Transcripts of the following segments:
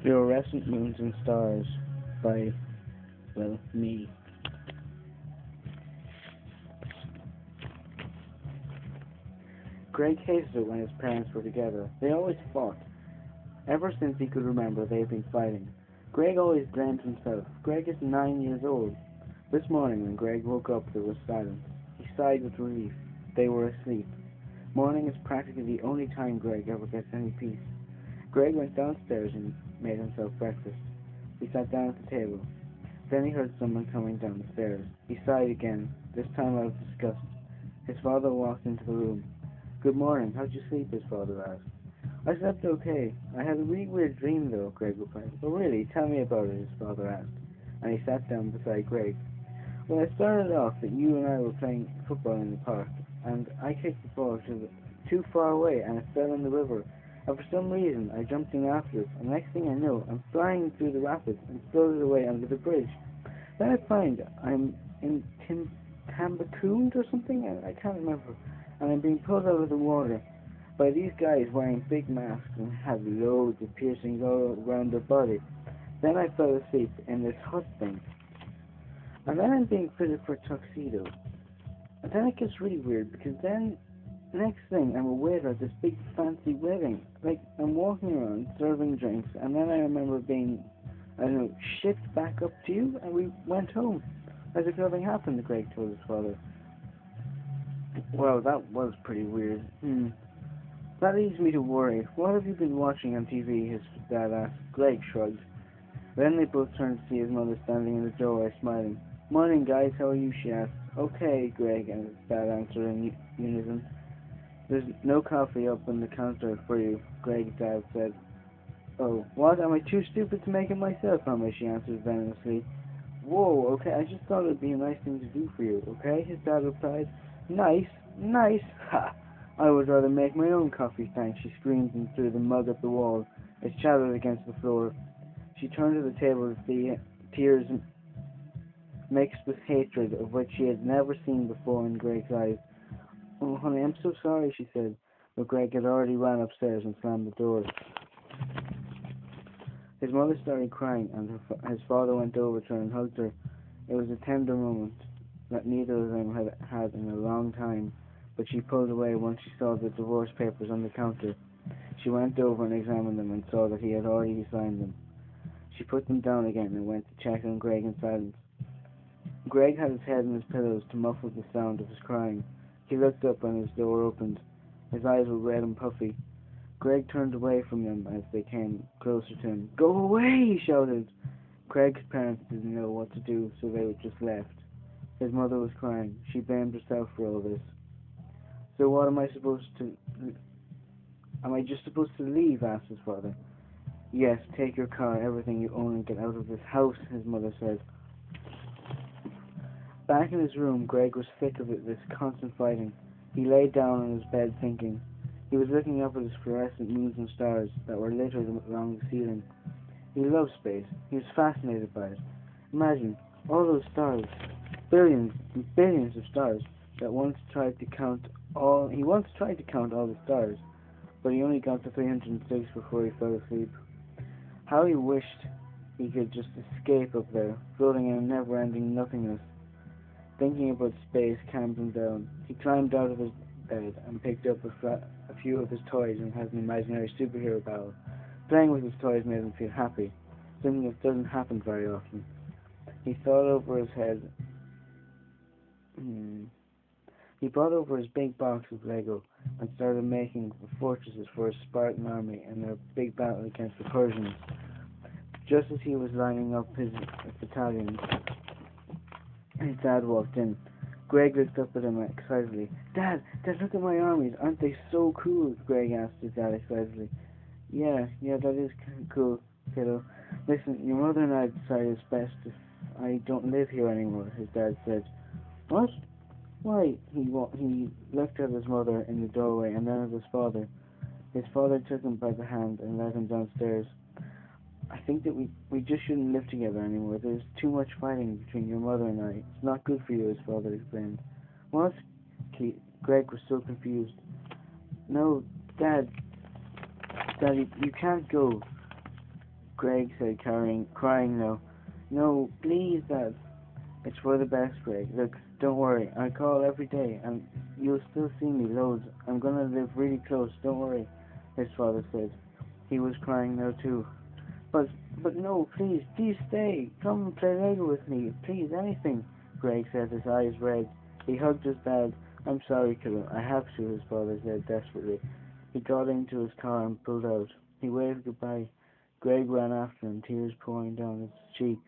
Fluorescent Moons and Stars by, me. Greg hated it when his parents were together. They always fought. Ever since he could remember, they've been fighting. Greg always blamed himself. Greg is 9 years old. This morning when Greg woke up, there was silence. He sighed with relief. They were asleep. Morning is practically the only time Greg ever gets any peace. Greg went downstairs and made himself breakfast. He sat down at the table. Then he heard someone coming down the stairs. He sighed again, this time out of disgust. His father walked into the room. "Good morning. How'd you sleep?" his father asked. "I slept okay. I had a really weird dream, though," Greg replied. "Oh, really? Tell me about it," his father asked, and he sat down beside Greg. "Well, it started off that you and I were playing football in the park, and I kicked the ball too far away, and it fell in the river. And for some reason, I jumped in after it, and next thing I know, I'm flying through the rapids and floated away under the bridge. Then I find I'm in Timbuktu or something, I can't remember, and I'm being pulled out of the water by these guys wearing big masks and had loads of piercings all around their body. Then I fell asleep in this hut thing, and then I'm being fitted for a tuxedo. And then it gets really weird, because then, next thing, I'm a waiter at this big fancy wedding. Like, I'm walking around serving drinks, and then I remember being, I don't know, shipped back up to you, and we went home. As if nothing happened," Greg told his father. "Well, that was pretty weird. That leads me to worry. What have you been watching on TV?" his dad asked. Greg shrugged. Then they both turned to see his mother standing in the doorway, smiling. "Morning, guys. How are you?" she asked. "Okay," Greg and his dad answered in unison. "There's no coffee up on the counter for you," Greg's dad said. "Oh, what? Am I too stupid to make it myself, Mama?" she answered venomously. "Whoa, okay, I just thought it'd be a nice thing to do for you, okay?" his dad replied. "Nice? Nice? Ha! I would rather make my own coffee, thanks," she screamed and threw the mug at the wall. It shattered against the floor. She turned to the table to see tears mixed with hatred, of which she had never seen before in Greg's eyes. "Oh, honey, I'm so sorry," she said, but Greg had already ran upstairs and slammed the door. His mother started crying, and his father went over to her and hugged her. It was a tender moment that neither of them had had in a long time, but she pulled away once she saw the divorce papers on the counter. She went over and examined them and saw that he had already signed them. She put them down again and went to check on Greg in silence. Greg had his head in his pillows to muffle the sound of his crying. He looked up and his door opened. His eyes were red and puffy. Greg turned away from them as they came closer to him. "Go away!" he shouted. Greg's parents didn't know what to do, so they just left. His mother was crying. She blamed herself for all this. "So what am I supposed to... Am I just supposed to leave?" asked his father. "Yes, take your car, everything you own, and get out of this house," his mother said. Back in his room, Greg was sick of this constant fighting. He lay down on his bed thinking. He was looking up at his fluorescent moons and stars that were littered along the ceiling. He loved space. He was fascinated by it. Imagine all those stars, billions and billions of stars. He once tried to count all the stars, but he only got to 306 before he fell asleep. How he wished he could just escape up there, floating in a never-ending nothingness. Thinking about space calmed him down. He climbed out of his bed and picked up a few of his toys and had an imaginary superhero battle. Playing with his toys made him feel happy, something that doesn't happen very often. He thought over his head. He brought over his big box of Lego and started making fortresses for his Spartan army in their big battle against the Persians. Just as he was lining up his battalions, his dad walked in. Greg looked up at him excitedly. Dad, look at my armies. Aren't they so cool?" Greg asked his dad excitedly. Yeah, that is cool, kiddo. Listen, your mother and I decided it's best if I don't live here anymore," his dad said. "What? Why?" He looked at his mother in the doorway and then at his father. His father took him by the hand and led him downstairs. "I think that we just shouldn't live together anymore. There's too much fighting between your mother and I. It's not good for you," his father explained. "What?" Greg was so confused. "No, Dad, you can't go. Greg said, crying now. No, please, Dad. It's for the best, Greg. Look, don't worry. I call every day, and you'll still see me loads. I'm gonna live really close. Don't worry, his father said. He was crying now too. But, but no, please, please stay. Come and play Lego with me. Please, anything. Greg said, his eyes red. He hugged his dad. I'm sorry, kiddo. I have to, his father said desperately. He got into his car and pulled out. He waved goodbye. Greg ran after him, tears pouring down his cheeks.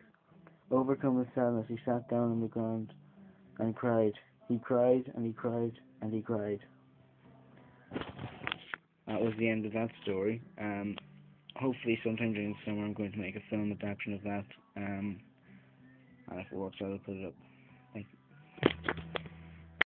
Overcome with sadness, he sat down on the ground and cried. He cried, and he cried, and he cried. That was the end of that story. Hopefully sometime during the summer I'm going to make a film adaptation of that. And if it works out, I'll put it up.